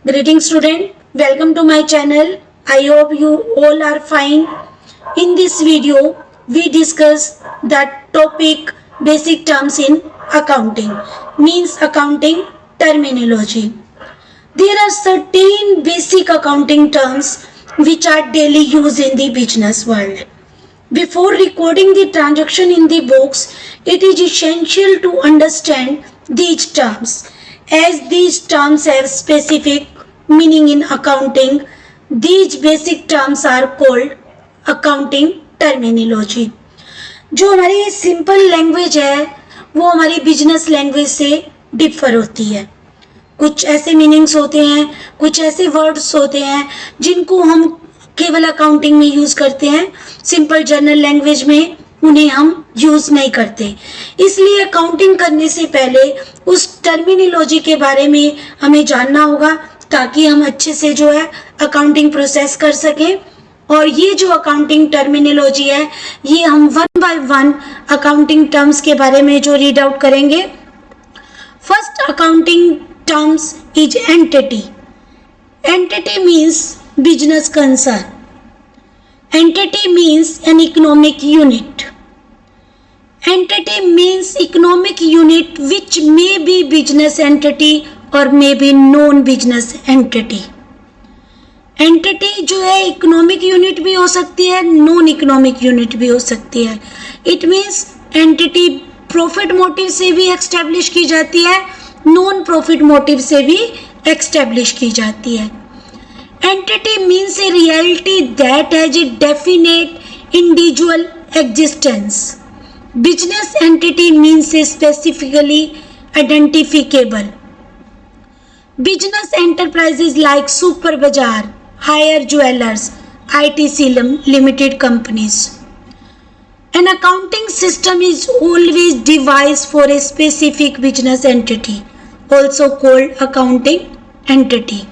Greetings student, welcome to my channel. I hope you all are fine. In this video, we discuss the topic basic terms in accounting, means accounting terminology. There are certain basic accounting terms which are daily used in the business world. Before recording the transaction in the books, it is essential to understand these terms. As these terms have specific meaning in accounting, these basic terms are called accounting terminology. जो हमारी simple language है वो हमारी business language से differ होती है. कुछ ऐसे मीनिंग्स होते हैं, कुछ ऐसे वर्ड्स होते हैं जिनको हम केवल अकाउंटिंग में यूज करते हैं, सिंपल जनरल लैंग्वेज में उन्हें हम यूज नहीं करते. इसलिए अकाउंटिंग करने से पहले उस टर्मिनोलॉजी के बारे में हमें जानना होगा ताकि हम अच्छे से जो है अकाउंटिंग प्रोसेस कर सकें. और ये जो अकाउंटिंग टर्मिनोलॉजी है ये हम one by one accounting terms के बारे में जो रीड आउट करेंगे. First accounting terms is entity. Entity means business concern. Entity means an economic unit. Entity means economic unit which may be business entity or may be non-business entity. Entity जो है economic unit भी हो सकती है, non-economic unit भी हो सकती है. It means entity profit motive से भी establish की जाती है, non-profit motive से भी establish की जाती है. Entity means a reality that has a definite individual existence. Business entity means a specifically identifiable. Business enterprises like Super Bazaar, Hire Jewelers, ITC Limited companies. An accounting system is always devised for a specific business entity, also called accounting entity.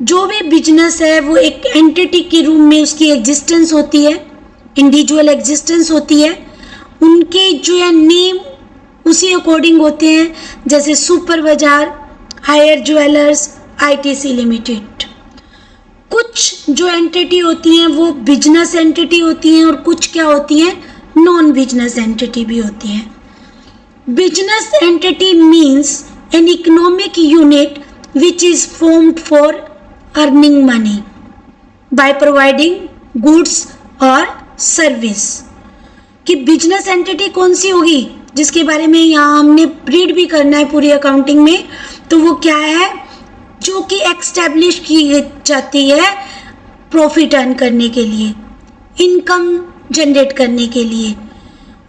जो भी business है वो एक entity के रूप में उसकी existence होती है, इंडिविजुअल एग्जिस्टेंस होती है. उनके जो है नेम उसी अकॉर्डिंग होते हैं, जैसे सुपर बाजार, हायर ज्वेलर्स, आईटीसी लिमिटेड. कुछ जो एंटिटी होती हैं वो बिजनेस एंटिटी होती हैं और कुछ क्या होती हैं, नॉन बिजनेस एंटिटी भी होती हैं. Business entity means an economic unit which is formed for earning money by providing goods और service. कि बिजनेस एंटिटी कौन सी होगी जिसके बारे में यहाँ हमने रीड भी करना है पूरी अकाउंटिंग में, तो वो क्या है, जो कि एक्स्टैब्लिश की जाती है प्रॉफिट अर्न करने के लिए, इनकम जनरेट करने के लिए.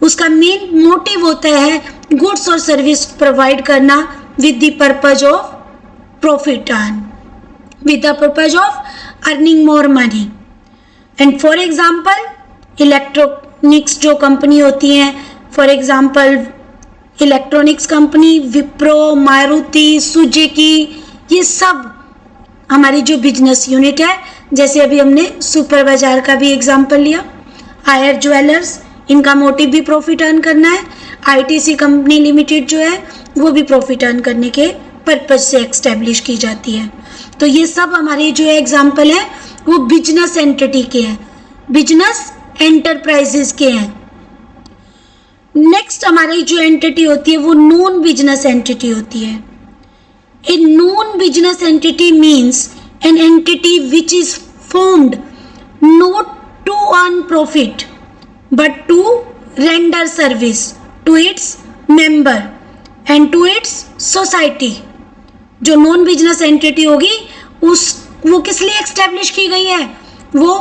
उसका मेन मोटिव होता है गुड्स और सर्विस प्रोवाइड करना with the purpose of profit earn, with the purpose of earning more money. And for example, electronics जो कंपनी होती हैं, for example electronics company Wipro, Maruti, Suzuki, ये सब हमारी जो बिजनेस यूनिट है. जैसे अभी हमने सुपर बाजार का भी एग्जाम्पल लिया. हायर ज्वेलर्स, इनका मोटिव भी प्रॉफिट अर्न करना है. आईटीसी कंपनी लिमिटेड जो है वो भी प्रॉफिट अर्न करने के पर्पज से एक्स्टेब्लिश की जाती है. तो ये सब हमारे जो एग्जाम्पल है वो बिजनेस एंटिटी के हैं, बिजनेस एंटरप्राइजेस के हैं. नेक्स्ट हमारी जो एंटिटी होती है वो नॉन बिजनेस एंटिटी होती है. A non business entity means an entity which is formed not to earn profit but to render service to its member and to its society. जो नॉन बिजनेस एंटिटी होगी वो किस लिए establish की गई है, वो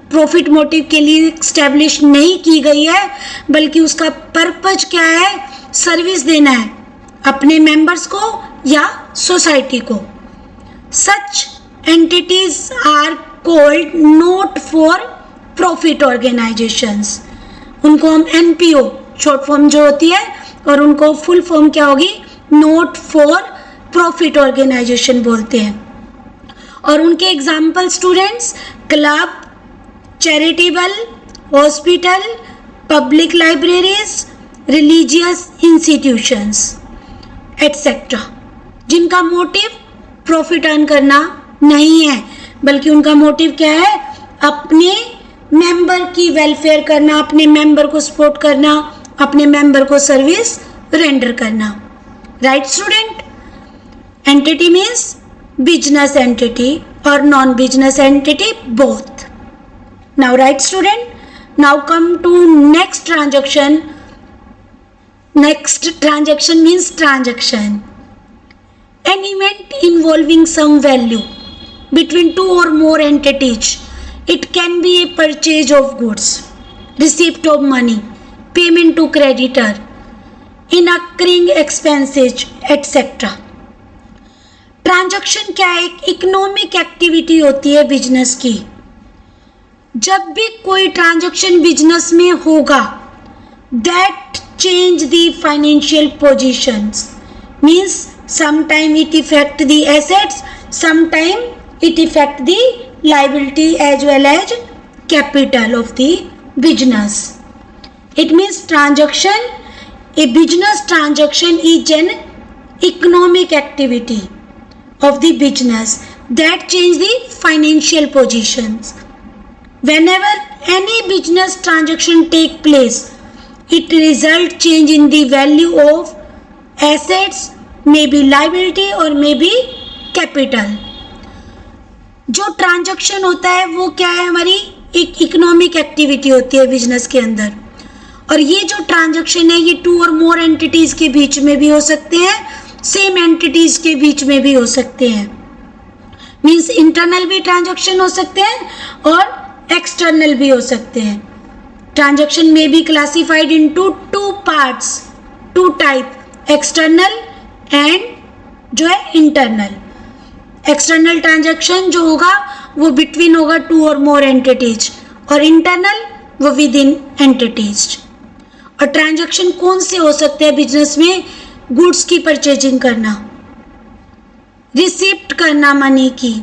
प्रॉफिट मोटिव के लिए एक्स्टैब्लिश नहीं की गई है, बल्कि उसका पर्पज क्या है, सर्विस देना है अपने मेंबर्स को या सोसाइटी को. Such entities are called not for profit organisations. उनको हम एनपीओ शॉर्ट फॉर्म जो होती है, और उनको फुल फॉर्म क्या होगी, नॉट फॉर प्रॉफिट ऑर्गेनाइजेशन बोलते हैं. और उनके example students club, charitable, hospital, public libraries, religious institutions etcetera, जिनका मोटिव प्रॉफिट अर्न करना नहीं है, बल्कि उनका मोटिव क्या है, अपने मेंबर की वेलफेयर करना, अपने मेंबर को सपोर्ट करना, अपने मेंबर को सर्विस रेंडर करना. Right student? Entity means business entity और non business entity both. Now right student, now come to next transaction. Next transaction means transaction. An event involving some value between two or more entities. It can be a purchase of goods, receipt of money, payment to creditor, incurring expenses, etc. Transaction क्या है? एक economic activity होती है business की. जब भी कोई transaction business में होगा, that change the financial positions, means sometime it affect the assets, sometime it affect the liability as well as capital of the business. It means transaction, a business transaction is an economic activity of the business that change the financial positions. Whenever any business transaction take place, it result change in the value of assets, may be liability और may be capital. जो transaction होता है वो क्या है, हमारी एक economic activity होती है बिजनेस के अंदर. और ये जो ट्रांजैक्शन है ये टू और मोर एंटिटीज के बीच में भी हो सकते हैं, सेम एंटिटीज के बीच में भी हो सकते हैं. मीन्स इंटरनल भी ट्रांजैक्शन हो सकते हैं और एक्सटर्नल भी हो सकते हैं. ट्रांजैक्शन में be classified into two parts, two type, external and जो है इंटरनल. एक्सटर्नल ट्रांजैक्शन जो होगा वो बिटवीन होगा टू और मोर एंटिटीज, और इंटरनल वो विद इन एंटिटीज. और ट्रांजैक्शन कौन से हो सकते हैं बिजनेस में? गुड्स की परचेजिंग करना, रिसिप्ट करना मनी की,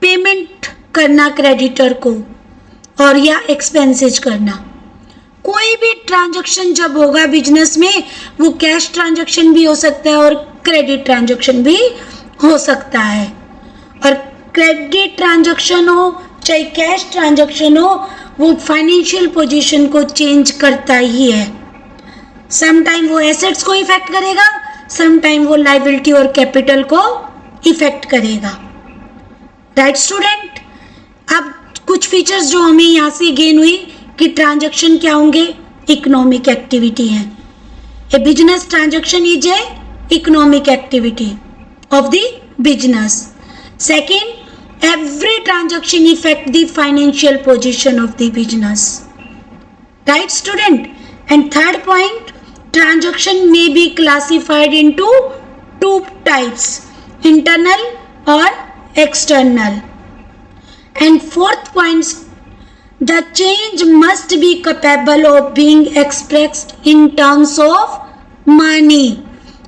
पेमेंट करना क्रेडिटर को, और या एक्सपेंसेज करना. कोई भी ट्रांजैक्शन जब होगा बिजनेस में, वो कैश ट्रांजैक्शन भी हो सकता है और क्रेडिट ट्रांजैक्शन भी हो सकता है. और क्रेडिट ट्रांजैक्शन हो चाहे कैश ट्रांजैक्शन हो, वो फाइनेंशियल पोजीशन को चेंज करता ही है. समटाइम वो एसेट्स को इफेक्ट करेगा, समटाइम वो लाइबिलिटी और कैपिटल को इफेक्ट करेगा. Right student? अब कुछ फीचर्स जो हमें यहाँ से गेन हुई कि ट्रांजैक्शन क्या होंगे, इकोनॉमिक एक्टिविटी है. A business transaction is a economic activity of the business. Second, every transaction affect the financial position of the business. Right student? And third point, transaction may be classified into two types, internal or external. And fourth point, the change must be capable of being expressed in terms of money.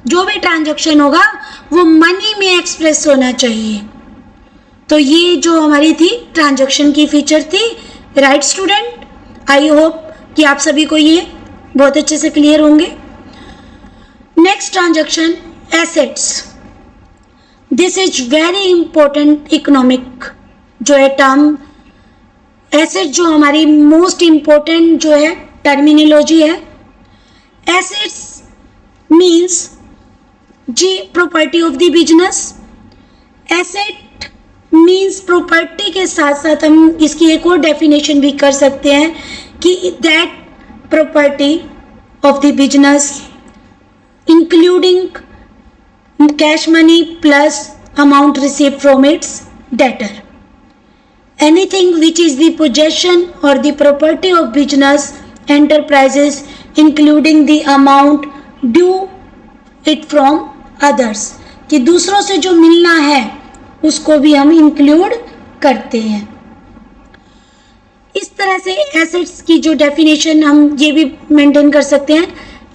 जो भी transaction होगा वो money में express होना चाहिए. तो ये जो हमारी थी ट्रांजैक्शन की फीचर थी. Right student? आई होप कि आप सभी को ये बहुत अच्छे से क्लियर होंगे. Next transaction, assets. This is very important economic जो है टर्म. एसेट जो हमारी मोस्ट इंपॉर्टेंट जो है टर्मिनोलॉजी है. एसेट्स मीन्स जी property of the business. Asset means property के साथ साथ हम इसकी एक और डेफिनेशन भी कर सकते हैं कि that property of the business including cash money plus amount received from its debtor. Anything which is the possession और the property of business enterprises including the amount due it from others, कि दूसरों से जो मिलना है उसको भी हम इंक्लूड करते हैं. इस तरह से एसेट्स की जो डेफिनेशन हम ये भी मेंटेन कर सकते हैं,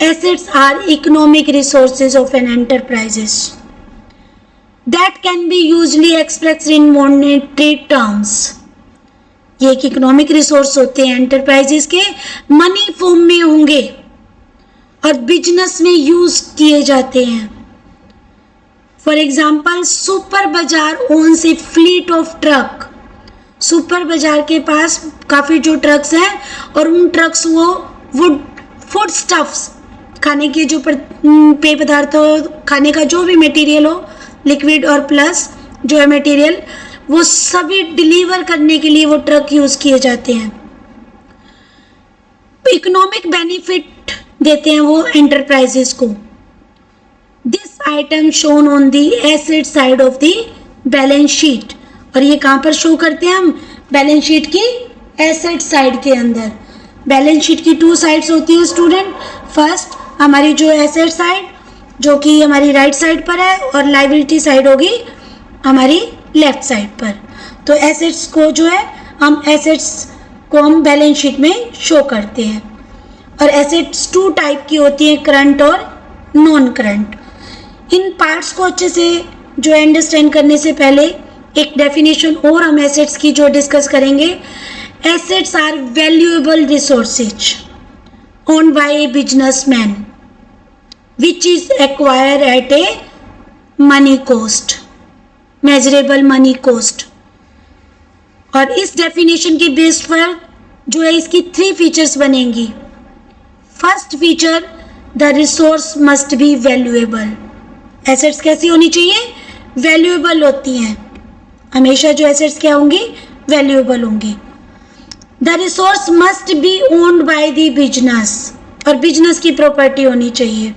assets are economic resources of an enterprises that can be usually expressed in monetary terms. ये एक इकोनॉमिक रिसोर्स होते हैं एंटरप्राइजेस के, मनी फॉर्म में होंगे और बिजनेस में यूज किए जाते हैं. For example super Bazaar owns a fleet of truck. Super Bazaar के पास काफ़ी जो ट्रक्स हैं और उन ट्रक्स वो वुड फूड स्टफ्स, खाने के जो पेय पदार्थ हो, खाने का जो भी मटेरियल हो, लिक्विड और प्लस जो है मटेरियल, वो सभी डिलीवर करने के लिए वो ट्रक यूज़ किए जाते हैं। इकोनॉमिक बेनिफिट देते हैं वो एंटरप्राइजेस को। This item shown on the asset side of the balance sheet, और ये कहाँ पर शो करते हैं हम? बैलेंस शीट की एसेट साइड के अंदर। बैलेंस शीट की 2 साइड्स होती है स्टूडेंट। फर्स्ट हमारी जो एसेट साइड जो कि हमारी राइट साइड पर है, और लायबिलिटी साइड होगी हमारी लेफ्ट साइड पर। तो एसेट्स को जो है हम बैलेंस शीट में शो करते हैं। और एसेट्स 2 टाइप की होती हैं, करंट और नॉन करंट। इन पार्ट्स को अच्छे से जो अंडरस्टैंड करने से पहले एक डेफिनेशन और हम एसेट्स की जो डिस्कस करेंगे। Assets are valuable resources owned by a businessman which is acquired at a money cost, measurable money cost। और इस डेफिनेशन के बेस पर जो है इसकी 3 फीचर्स बनेंगी। First feature, the resource must B valuable. Assets कैसी होनी चाहिए? वैल्यूएबल होती हैं। हमेशा जो एसेट्स क्या होंगी? वैल्यूएबल होंगी। The resource must be owned by the business, और बिजनेस की प्रॉपर्टी होनी चाहिए।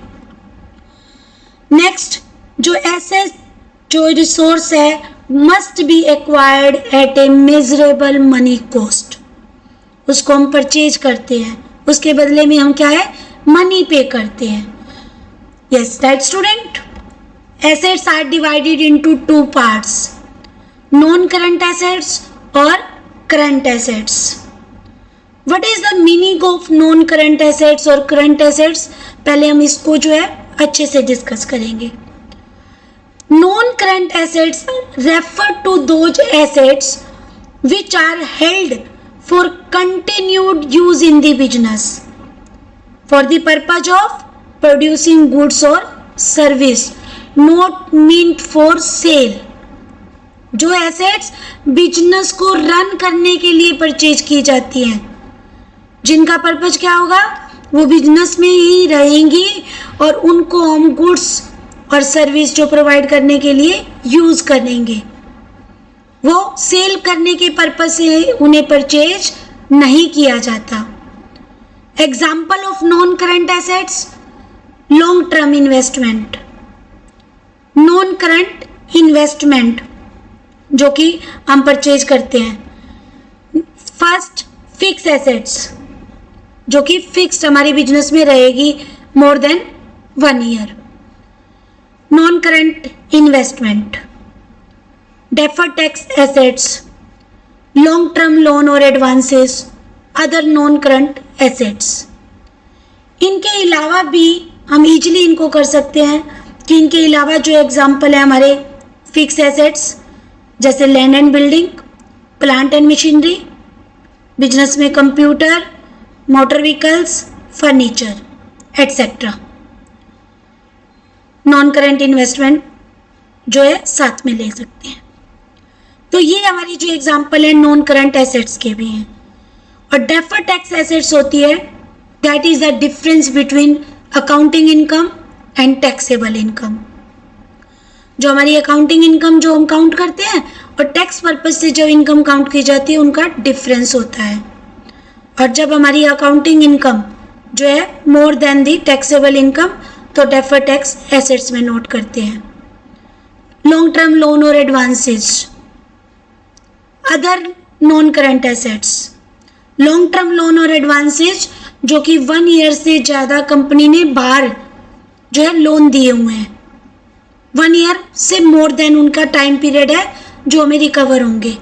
नेक्स्ट, जो रिसोर्स है must be acquired at a measurable money cost. उसको हम परचेज करते हैं, उसके बदले में हम क्या है? मनी पे करते हैं। Yes right student. Assets are divided into 2 parts, non current assets और current assets. What is the meaning of non current assets और करंट एसेट्स? पहले हम इसको जो है अच्छे से डिस्कस करेंगे। Non current assets refer to those assets which are held for continued use in the business for the purpose of producing goods और service, not meant for sale. जो एसेट्स बिजनेस को रन करने के लिए purchase की जाती हैं, जिनका पर्पज क्या होगा? वो बिजनेस में ही रहेंगी और उनको हम गुड्स और सर्विस जो प्रोवाइड करने के लिए यूज करेंगे। वो सेल करने के पर्पज से उन्हें परचेज नहीं किया जाता। Example of non current assets, long term investment. Non current investment जो कि हम परचेज करते हैं। फर्स्ट, फिक्स एसेट्स जो कि फिक्स्ड हमारी बिजनेस में रहेगी more than 1 year. Non current investment, deferred tax assets, long term loan और advances, other non current assets. इनके अलावा भी हम इजीली इनको कर सकते हैं कि इनके अलावा जो एग्जाम्पल है हमारे फिक्स एसेट्स जैसे land and building, plant and machinery, business में computer, motor vehicles, furniture etcetera. Non current investment जो है साथ में ले सकते हैं। तो ये हमारी जो एग्जांपल है नॉन करंट एसेट्स के भी हैं। और डेफर्ड टैक्स एसेट्स होती है, that is the difference between accounting income and taxable income. जो हमारी अकाउंटिंग इनकम जो हम काउंट करते हैं और टैक्स पर्पज से जो इनकम काउंट की जाती है उनका डिफरेंस होता है। और जब हमारी अकाउंटिंग इनकम जो है मोर देन दी टैक्सेबल इनकम, तो डेफर्ड टैक्स एसेट्स में नोट करते हैं। लॉन्ग टर्म लोन और advances, other non current assets. Long term loan और एडवांसेस जो कि 1 ईयर से ज़्यादा कंपनी ने बाहर जो है लोन दिए हुए हैं, 1 ईयर से मोर देन उनका टाइम पीरियड है जो हमें रिकवर होंगे,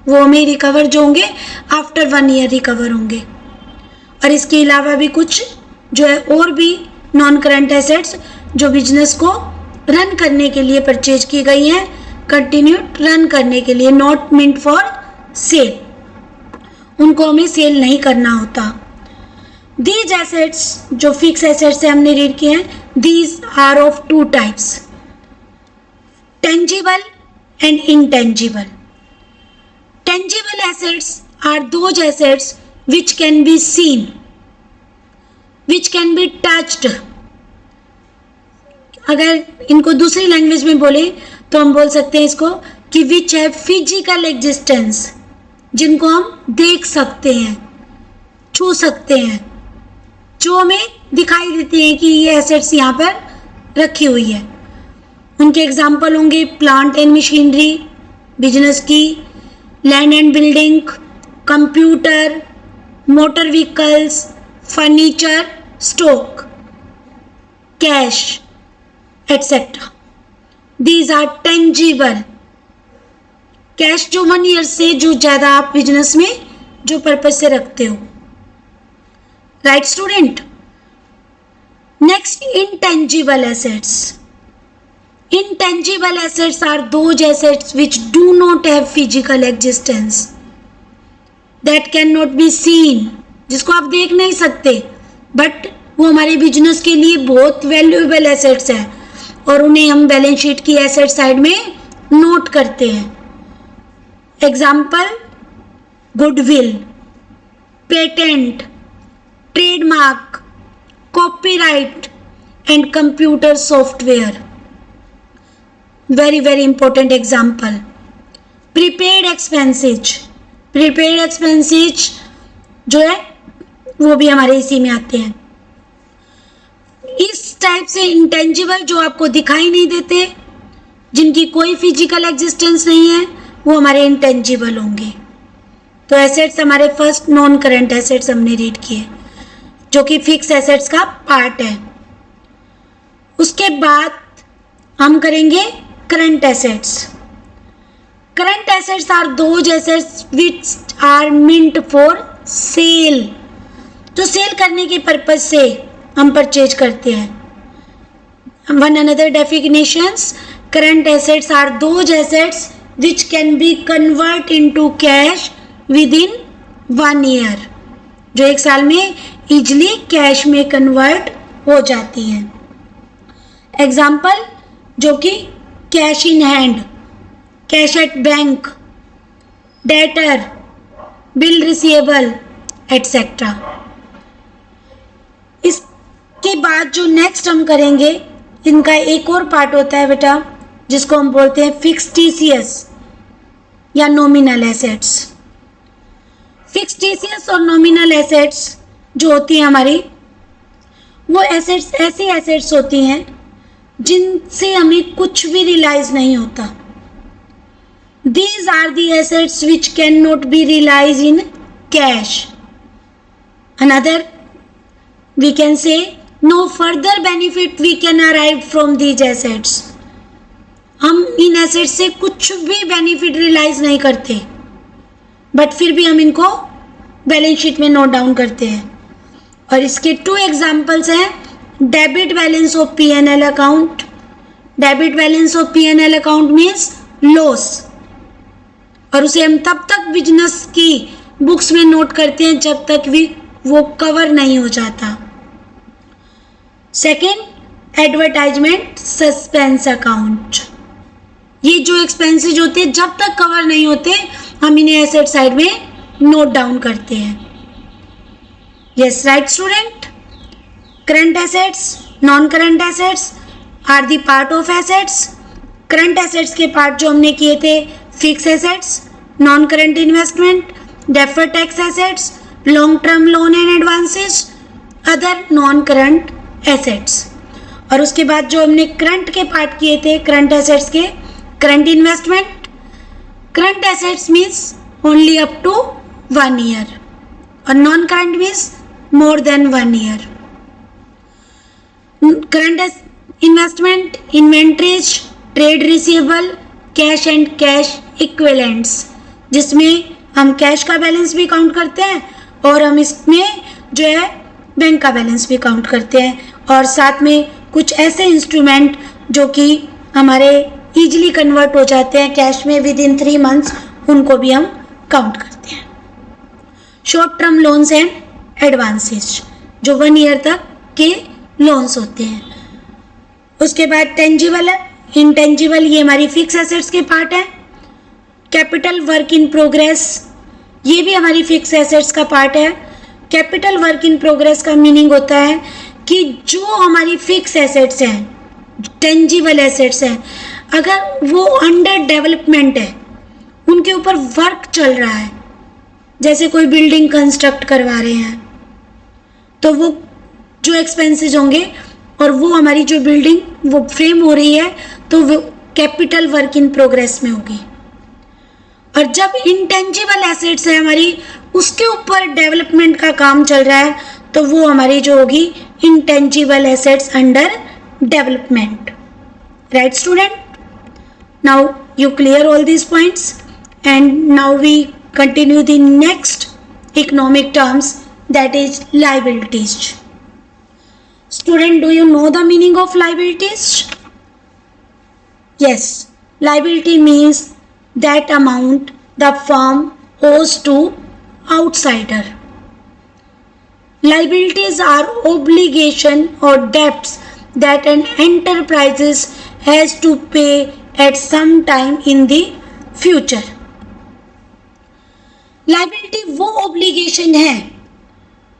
वो हमें रिकवर जो होंगे आफ्टर 1 ईयर रिकवर होंगे। और इसके अलावा भी कुछ जो है और भी नॉन करंट एसेट्स जो बिजनेस को रन करने के लिए परचेज की गई हैं, कंटिन्यूड रन करने के लिए, नॉट मींट फॉर सेल, उनको हमें सेल नहीं करना होता। दीज एसेट्स जो फिक्स एसेट्स से हमने रीड किए हैं, these are of 2 types. tangible and intangible. Tangible assets are those assets which can be seen, which can be touched. अगर इनको दूसरी लैंग्वेज में बोले तो हम बोल सकते हैं इसको कि विच है फिजिकल एग्जिस्टेंस, जिनको हम देख सकते हैं, छू सकते हैं, जो हमें दिखाई देती हैं कि ये एसेट्स यहाँ पर रखी हुई है. उनके एग्जाम्पल होंगे प्लांट एंड मशीनरी बिजनेस की, land and building, computer, motor vehicles, furniture, stock, cash, etcetera. These are tangible. Cash जो 1 ईयर से जो ज़्यादा आप बिजनेस में जो पर्पज से रखते हो. Right student. Next, intangible assets. Intangible assets are those assets which do not have physical existence, that cannot be seen, जिसको आप देख नहीं सकते, बट वो हमारे बिजनेस के लिए बहुत वैल्यूएबल एसेट्स हैं और उन्हें हम बैलेंस शीट की एसेट साइड में नोट करते हैं. Example goodwill, patent, trademark, copyright and computer software. very important example. Prepaid expenses. Prepaid expenses जो है वो भी हमारे इसी में आते हैं. इस टाइप से इंटेंजिबल जो आपको दिखाई नहीं देते, जिनकी कोई फिजिकल एग्जिस्टेंस नहीं है, वो हमारे इंटेंजिबल होंगे. तो एसेट्स हमारे फर्स्ट नॉन करंट एसेट्स हमने रीड किए, जो कि फिक्स एसेट्स का पार्ट है. उसके बाद हम करेंगे current assets. Current assets are those assets which are meant for sale, जो सेल करने के पर्पज से हम परचेज करते हैं. One another definitions, current assets are those assets which can be converted into cash within 1 year, जो 1 साल में इजिली कैश में कन्वर्ट हो जाती हैं. एग्जाम्पल जो कि cash in hand, cash at bank, debtor, bill receivable, etcetera. इसके बाद जो नेक्स्ट हम करेंगे, इनका एक और पार्ट होता है बेटा, जिसको हम बोलते हैं फिक्स टीसीएस या नॉमिनल एसेट्स. फिक्स टीसीएस और नॉमिनल एसेट्स जो होती हैं हमारी, वो एसेट्स ऐसी एसेट्स होती हैं जिनसे हमें कुछ भी रियलाइज नहीं होता. These are the assets which cannot be realized in cash. Another, we can say no further benefit we can arrive from these assets. हम इन एसेट्स से कुछ भी बेनिफिट रियलाइज नहीं करते, बट फिर भी हम इनको बैलेंस शीट में नोट डाउन करते हैं. और इसके 2 एग्जाम्पल्स हैं. Debit balance of P&L account. Debit balance of P&L account means loss, और उसे हम तब तक बिजनेस की बुक्स में नोट करते हैं जब तक भी वो कवर नहीं हो जाता. Second, advertisement suspense account. ये जो एक्सपेंसेस होते हैं जब तक कवर नहीं होते, हम इन्हें एसेट साइड में नोट डाउन करते हैं. Yes right student. Current assets, non current assets are the part of assets. Current assets के पार्ट जो हमने किए थे, fix assets, non current investment, deferred tax assets, long term loan and advances, other non current assets. और उसके बाद जो हमने करंट के पार्ट किए थे, करंट एसेट्स के, current investment. Current assets means only up to 1 year और non current means more than 1 year. Current investment, inventories, trade receivable, cash and cash equivalents, जिसमें हम कैश का बैलेंस भी काउंट करते हैं और हम इसमें जो है बैंक का बैलेंस भी काउंट करते हैं, और साथ में कुछ ऐसे इंस्ट्रूमेंट जो कि हमारे इजीली कन्वर्ट हो जाते हैं कैश में विद इन 3 मंथ्स, उनको भी हम काउंट करते हैं. Short term loans and advances, जो 1 ईयर तक के लोन्स होते हैं. उसके बाद टेंजिबल इंटेंजिबल ये हमारी फिक्स एसेट्स के पार्ट है। कैपिटल वर्क इन प्रोग्रेस ये भी हमारी फिक्स एसेट्स का पार्ट है। कैपिटल वर्क इन प्रोग्रेस का मीनिंग होता है कि जो हमारी फिक्स एसेट्स हैं, टेंजिबल एसेट्स हैं, अगर वो अंडर डेवलपमेंट है, उनके ऊपर वर्क चल रहा है, जैसे कोई बिल्डिंग कंस्ट्रक्ट करवा रहे हैं, तो वो जो एक्सपेंसेस होंगे और वो हमारी जो बिल्डिंग वो फ्रेम हो रही है तो वो कैपिटल वर्क इन प्रोग्रेस में होगी। और जब इंटेंजिबल एसेट्स है हमारी, उसके ऊपर डेवलपमेंट का काम चल रहा है, तो वो हमारी जो होगी intangible assets under development. Right student, now you clear all these points and now we continue the next economic terms, that is liabilities. Student, do you know the meaning of liabilities? Yes, liability means that amount the firm owes to outsider. Liabilities are obligation or debts that an enterprise has to pay at some time in the future. Liability वो obligation है,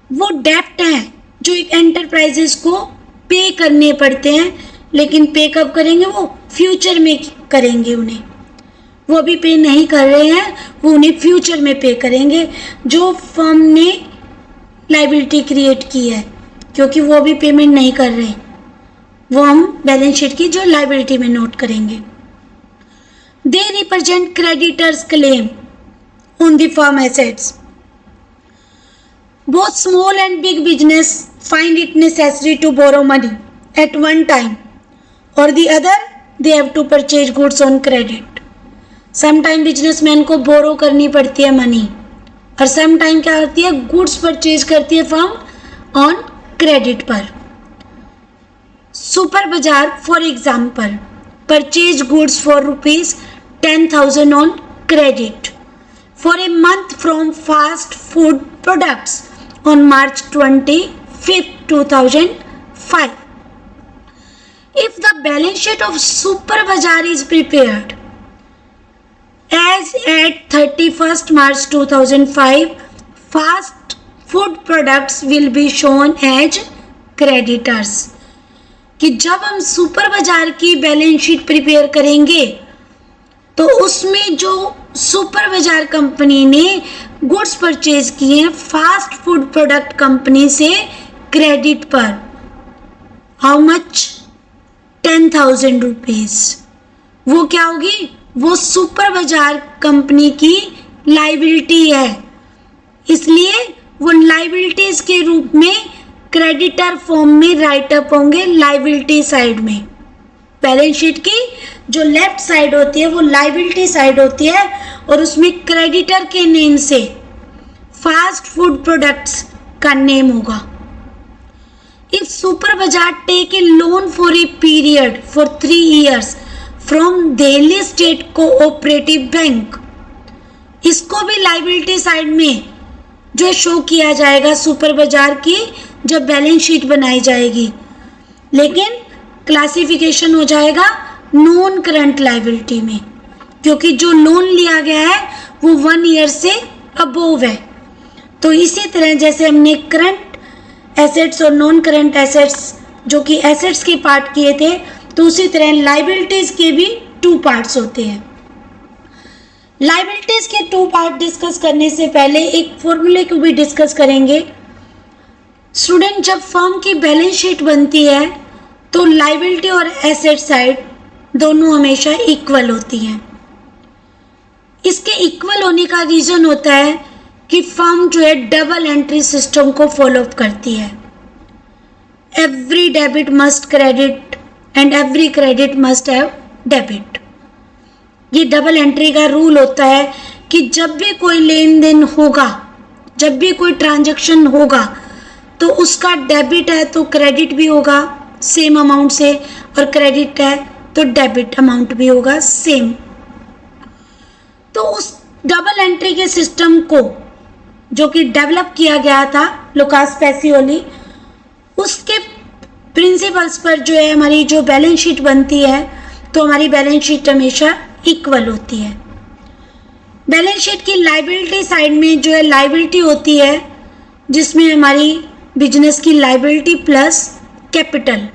वो debt है जो एक enterprises को पे करने पड़ते हैं, लेकिन पे कब करेंगे? वो फ्यूचर में करेंगे उन्हें। वो अभी पे नहीं कर रहे हैं, वो उन्हें फ्यूचर में पे करेंगे जो फर्म ने लाइबिलिटी क्रिएट की है, क्योंकि वो अभी पेमेंट नहीं कर रहे, वो हम बैलेंस शीट की जो लाइबिलिटी में नोट करेंगे। They represent creditors' claim on the firm assets. Both small and big business find it necessary to borrow money at one time or the other. They have to purchase goods on credit. Sometime businessman को borrow करनी पड़ती है money, और sometime क्या करती है? goods purchase करती है firm on credit पर। सुपर बाजार for example purchase goods for ₹10,000 on credit for a month from fast food products on March 25th, 2005. If the balance sheet of Super Bazaar is prepared as at 31st March 2005, fast food products will be shown as creditors. कि जब हम super बाजार की balance sheet prepare करेंगे तो उसमें जो super बाजार कंपनी ने गुड्स परचेज किए हैं फास्ट फूड प्रोडक्ट कंपनी से क्रेडिट पर, हाउ मच? 10,000 रुपीज। वो क्या होगी? वो सुपर बाजार कंपनी की लाइबिलिटी है, इसलिए वो लाइबिलिटीज के रूप में क्रेडिटर फॉर्म में राइट अप होंगे लाइबिलिटी साइड में। बैलेंस शीट की जो लेफ्ट साइड होती है वो लाइबिलिटी साइड होती है, और उसमें क्रेडिटर के नेम से फास्ट फूड प्रोडक्ट्स का नेम होगा। If super Bazaar take a loan for a period for 3 years from Delhi state cooperative bank, इसको भी लाइबिलिटी साइड में जो शो किया जाएगा सुपर बाजार की जब बैलेंस शीट बनाई जाएगी, लेकिन क्लासिफिकेशन हो जाएगा नॉन करंट लाइबिलिटी में, क्योंकि जो लोन लिया गया है वो 1 year से अबोव है। तो इसी तरह जैसे हमने करंट एसेट्स और नॉन करंट एसेट्स जो कि एसेट्स के पार्ट किए थे, तो उसी तरह लाइबिलिटीज के भी 2 parts होते हैं। लाइबिलिटीज के 2 part डिस्कस करने से पहले एक फॉर्मूले को भी डिस्कस करेंगे। स्टूडेंट, जब फर्म की बैलेंस शीट बनती है तो लाइबिलिटी और एसेट साइड दोनों हमेशा इक्वल होती हैं। इसके इक्वल होने का रीजन होता है कि फर्म जो है डबल एंट्री सिस्टम को फॉलो अप करती है। Every debit must credit and every credit must have debit. ये डबल एंट्री का रूल होता है कि जब भी कोई लेन देन होगा, जब भी कोई ट्रांजैक्शन होगा, तो उसका डेबिट है तो क्रेडिट भी होगा सेम अमाउंट से, और क्रेडिट है तो डेबिट अमाउंट भी होगा सेम। तो उस डबल एंट्री के सिस्टम को जो कि डेवलप किया गया था लुकास पैसिओली, उसके प्रिंसिपल्स पर जो है हमारी जो बैलेंस शीट बनती है तो हमारी बैलेंस शीट हमेशा इक्वल होती है। बैलेंस शीट की लाइबिलिटी साइड में जो है लाइबिलिटी होती है, जिसमें हमारी बिजनेस की लाइबिलिटी प्लस कैपिटल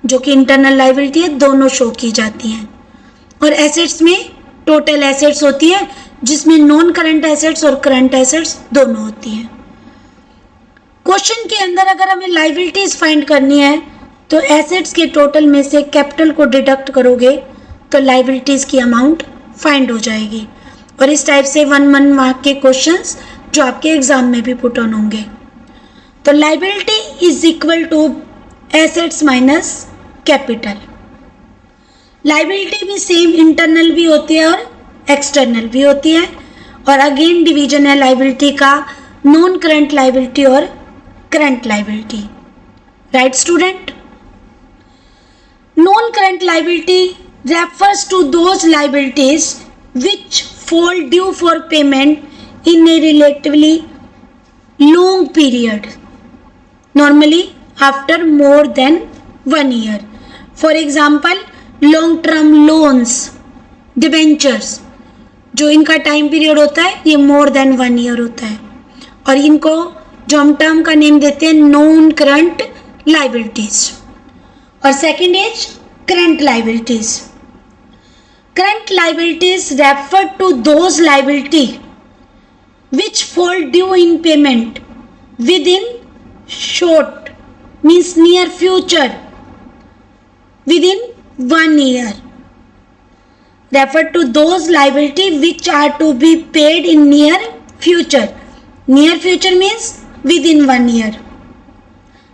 जो कि इंटरनल लाइबिलिटी है दोनों शो की जाती हैं। और एसेट्स में टोटल एसेट्स होती है जिसमें नॉन करंट एसेट्स और करंट एसेट्स दोनों होती हैं। क्वेश्चन के अंदर अगर हमें लाइबिलिटीज फाइंड करनी है तो एसेट्स के टोटल में से कैपिटल को डिडक्ट करोगे तो लाइबिलिटीज की अमाउंट फाइंड हो जाएगी। और इस टाइप से 1 मार्क के क्वेश्चंस जो आपके एग्जाम में भी पुट ऑन होंगे। तो liability is equal to assets minus capital. Liability भी सेम इंटरनल भी होती है और एक्सटर्नल भी होती है। और अगेन डिवीजन है लाइबिलिटी का नॉन करंट लाइबिलिटी और current liability. Right student? Non current liability refers to those liabilities which fall due for payment in a relatively long period, normally after more than 1 year. For example, long term loans, debentures, जो इनका time period होता है ये मोर than 1 year होता है और इनको जो हम टर्म का नेम देते हैं नॉन करंट लाइबिलिटीज। और second is current liabilities. Current liabilities refer to those liability which fall due in payment within short means near future within 1 year. Refer to those liability which are to be paid in near future. Near future means within 1 year.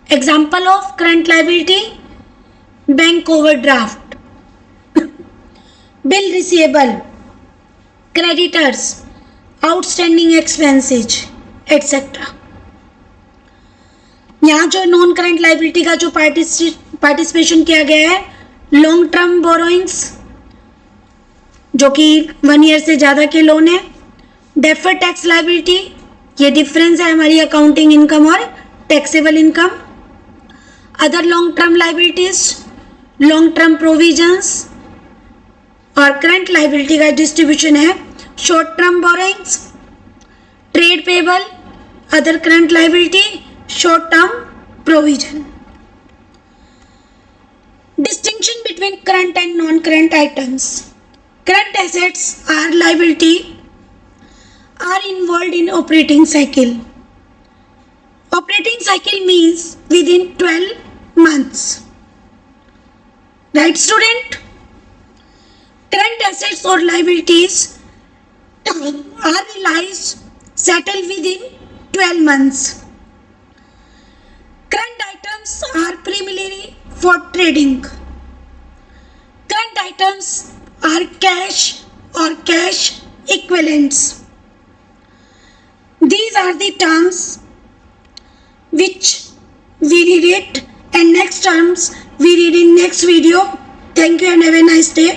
Example of current liability: bank overdraft, bill receivable, creditors, outstanding expenses, etc. यहाँ जो non current liability का जो participation किया गया है long term borrowings जो कि 1 year से ज़्यादा के लोन है। डेफर्ड टैक्स लाइबिलिटी, ये डिफरेंस है हमारी अकाउंटिंग इनकम और taxable income. Other long term liabilities, long term provisions. और करंट लाइबिलिटी का डिस्ट्रीब्यूशन है short term borrowings, trade payable, other current liability, short term provision. Distinction between current and non current items. Current assets or liability are involved in operating cycle. Operating cycle means within 12 months. Right student? Current assets or liabilities are realized, settled within 12 months. Current items are primarily for trading. Current items are cash or cash equivalents. These are the terms which we read it, and next terms we read in next video. Thank you and have a nice day.